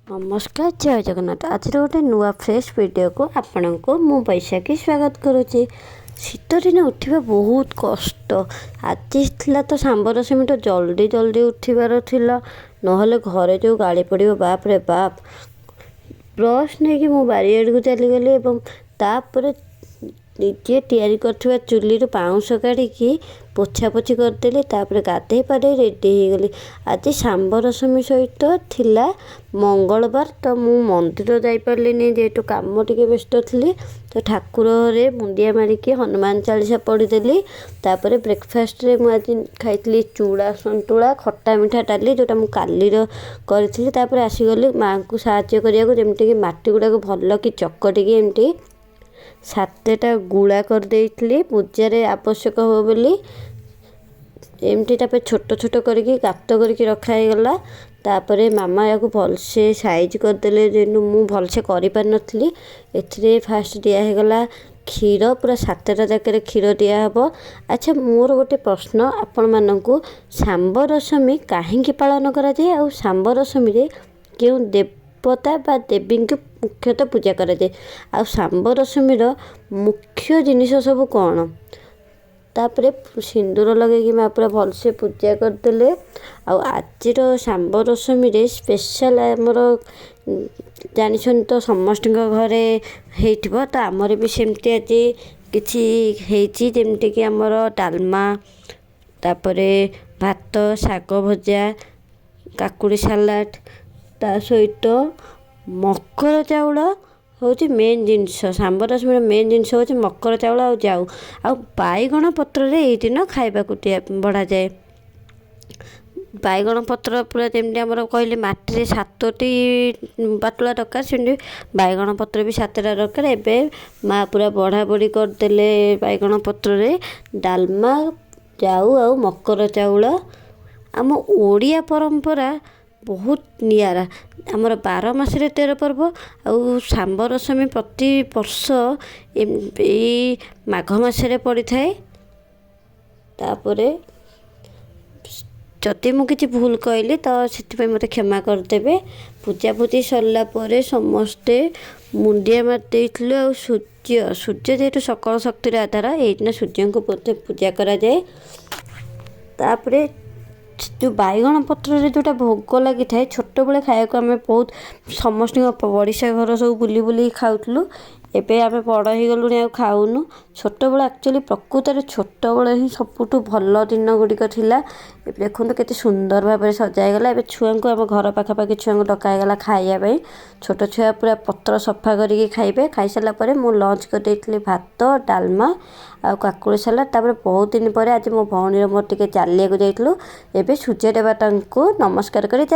नमस्कार जय जगन्नाथ। आज गोटे नुआ फ्रेश वीडियो को आपण को मु बैशाखी स्वागत करुच्ची। शीत दिन उठा बहुत कष्ट। आज थिला तो सांबर सेमिट जल्दी जल्दी उठिबार थिला, नहले घरे जो गाड़ी पड़ो बाप रे बाप। ब्रश नहीं कि मु बारियाड़ को चलीगली और तापर निजे तैयारी कर चुली पाउंश काढ़ी पोछा पोछी करदेली। तापर गाधे पाधे रेडी हो गली। आज सांबर रसमी सहित थिला मंगलवार, तो मु मंदिर जापारे जेहेतु कम टे व्यस्त थी, तो ठाकुर रे मुंडिया मारिकी हनुमान चालीसा पढ़ीदेली। तापर ब्रेकफास्ट रे मु आज खाई चूड़ा संतुला खट्टा मिठा डाली जोटा मु काली करी। तापर आसीगली माँ को साहाय्य करिया जमीक माटी गुड़ा को भल कि चकटिकी एमती 7टा गुड़ा कर देइथली पूजा रे आवश्यक हो बोली। एमती तापर छोट छोट करके गात करके रखाईगला। तापर मामा या भलसे साइज करदेले जेनु मु भलसे करि पार नथली। एथिरे फास्ट दियागला क्षीर, पूरा 7टा जाके क्षीर दिहब। अच्छा, मोर गोटे प्रश्न आपण मानकु, सांबर रसमी काहेकि पालन करा जाए और सांबर रसमी रे केउ देवता बा देवी को मुख्यतः पूजा करा जाए आ सांबर रसमी मुख्य जिनिस सब कौन? तापर सिंदूर लगे माँ पूरा भलसे पूजा करदेले। आज सांबर रसमी स्पेशल आमर जानी तो समस्त घरे हो, तो आमर भी सेमती आज किसी जमती कि आमर डालमा, तापर भात, शाग भजा, काकुड़ी सालाड, ता सहित मकर चाउल हूँ मेन जिनस। सांबर रसमी मेन जिनस हूँ मकर चाउल आ जाऊ आ बैगण पत्र रे ये दिन खाइबा बढ़ा जाए। बैगण पत्र पूरा जमी आम कहले मटी 7टी बाटुला दरकार, से बैगण पत्र भी 7टा दरकार। एवं माँ पूरा बढ़ा बढ़ी करदेले बैगण पत्र रे डालमा, जाऊ आ मकर चाउल। आम ओडिया परंपरा बहुत नियारा। आमर 12 मासरे 13 पर्व आउ सांबर रसमी प्रति वर्ष माघ मासरे पड़ी थाए। तापरे जदि मु किसी भूल कहली तो से मत क्षमा करदेवे। पूजा पूजी सरला परे समस्ते मुंडिया मार आ सूर्य जेहेतु सकल शक्तिर आधार, ये सूर्य को पूजा करा जाए। तापरे जो बैगण पत्र रे जोटा भोग लगी थाए छोट बेले खाया आम बहुत समस्त पड़िशा घर सब बुली बुली खाऊलु। एबे आम बड़ हो गलुणी आ खाऊनु। छोट बेले एक्चुअली प्रकृत में छोट बेले ही सबुठ भल दिन गुड़िक थिला। देखो केते सुंदर भाव में सजाईगला। एबे छुआ को आम घर पाखापाखि छुआ को डकाईगला खाइबा। छोट छुआ पूरा पत्र सफा करके खाइबे। खाई सारा पर मु लंच कर भात, डालमा आ काकुड़ी सालाड। तापर बहुत दिन पर आज मो भौणी मोर टिके चालिया को जाइलु। एबे सूर्य देवता को नमस्कार करी